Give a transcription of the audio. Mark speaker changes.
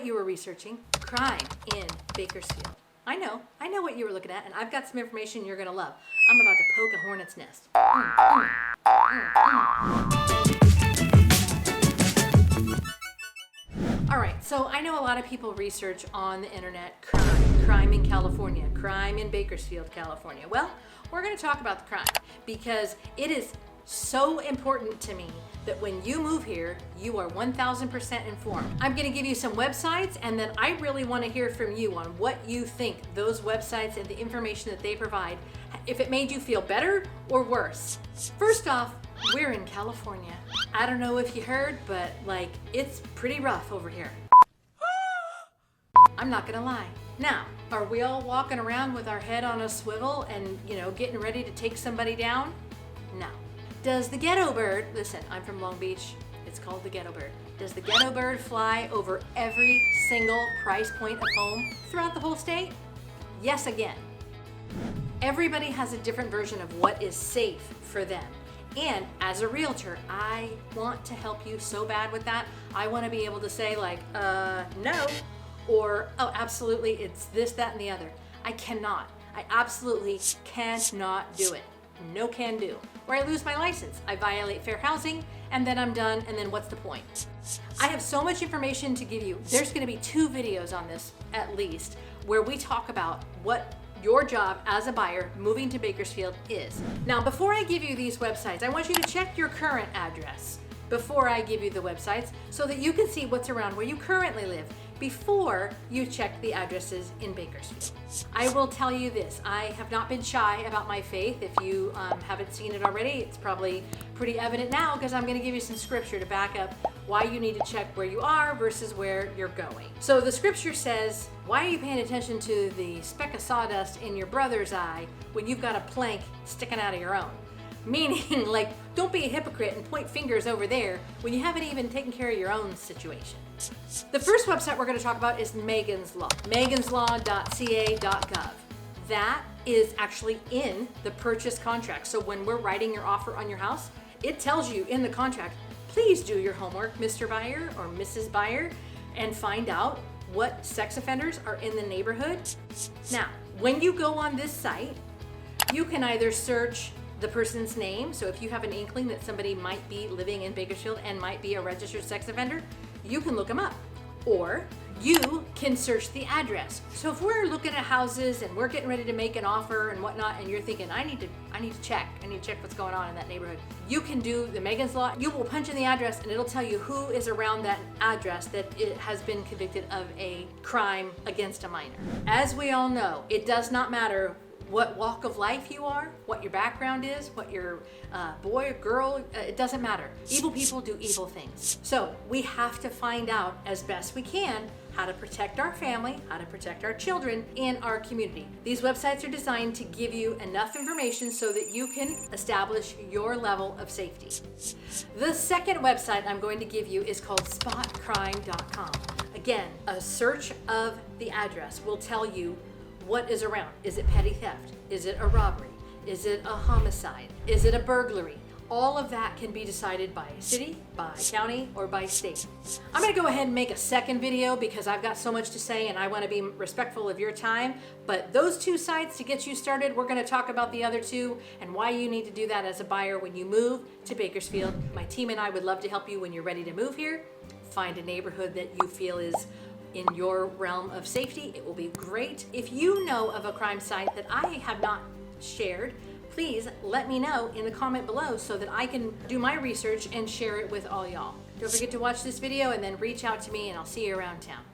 Speaker 1: what you were researching. Crime in Bakersfield. I know what you were looking at, and I've got some information you're gonna love. I'm about to poke a hornet's nest. All right, so I know a lot of people research on the internet crime in California, crime in Bakersfield, California. Well, we're gonna talk about the crime because it is so important to me that when you move here, you are 1000% informed. I'm gonna give you some websites, and then I really wanna hear from you on what you think those websites and the information that they provide, if it made you feel better or worse. First off, we're in California. I don't know if you heard, but it's pretty rough over here. I'm not gonna lie. Now, are we all walking around with our head on a swivel and, getting ready to take somebody down? No. Does the ghetto bird, listen, I'm from Long Beach, it's called the ghetto bird. Does the ghetto bird fly over every single price point of home throughout the whole state? Yes, again. Everybody has a different version of what is safe for them. And as a realtor, I want to help you so bad with that. I want to be able to say no, or, oh, absolutely, it's this, that, and the other. I cannot. I absolutely cannot do it. No can do. Or I lose my license. I violate fair housing, and then I'm done, and then what's the point? I have so much information to give you. There's gonna be 2 videos on this, at least, where we talk about what your job as a buyer moving to Bakersfield is. Now, before I give you these websites, I want you to check your current address before I give you the websites so that you can see what's around where you currently live before you check the addresses in Bakersfield. I will tell you this, I have not been shy about my faith. If you haven't seen it already, it's probably pretty evident now because I'm gonna give you some scripture to back up why you need to check where you are versus where you're going. So the scripture says, why are you paying attention to the speck of sawdust in your brother's eye when you've got a plank sticking out of your own? Meaning, don't be a hypocrite and point fingers over there when you haven't even taken care of your own situation. The first website we're going to talk about is Megan's Law, meganslaw.ca.gov. That is actually in the purchase contract. So when we're writing your offer on your house, it tells you in the contract, please do your homework, Mr. Buyer or Mrs. Buyer, and find out what sex offenders are in the neighborhood. Now, when you go on this site, you can either search the person's name. So if you have an inkling that somebody might be living in Bakersfield and might be a registered sex offender, you can look them up. Or you can search the address. So if we're looking at houses and we're getting ready to make an offer and whatnot, and you're thinking, I need to check what's going on in that neighborhood, you can do the Megan's Law. You will punch in the address and it'll tell you who is around that address that it has been convicted of a crime against a minor. As we all know, it does not matter what walk of life you are, what your background is, what your boy or girl, it doesn't matter. Evil people do evil things. So we have to find out as best we can how to protect our family, how to protect our children in our community. These websites are designed to give you enough information so that you can establish your level of safety. The second website I'm going to give you is called spotcrime.com. Again, a search of the address will tell you what is around. Is it petty theft? Is it a robbery? Is it a homicide? Is it a burglary? All of that can be decided by city, by county, or by state. I'm gonna go ahead and make a second video because I've got so much to say and I wanna be respectful of your time. But those 2 sites to get you started, we're gonna talk about the other 2 and why you need to do that as a buyer when you move to Bakersfield. My team and I would love to help you when you're ready to move here. Find a neighborhood that you feel is in your realm of safety. It will be great. If you know of a crime site that I have not shared, please let me know in the comment below so that I can do my research and share it with all y'all. Don't forget to watch this video and then reach out to me and I'll see you around town.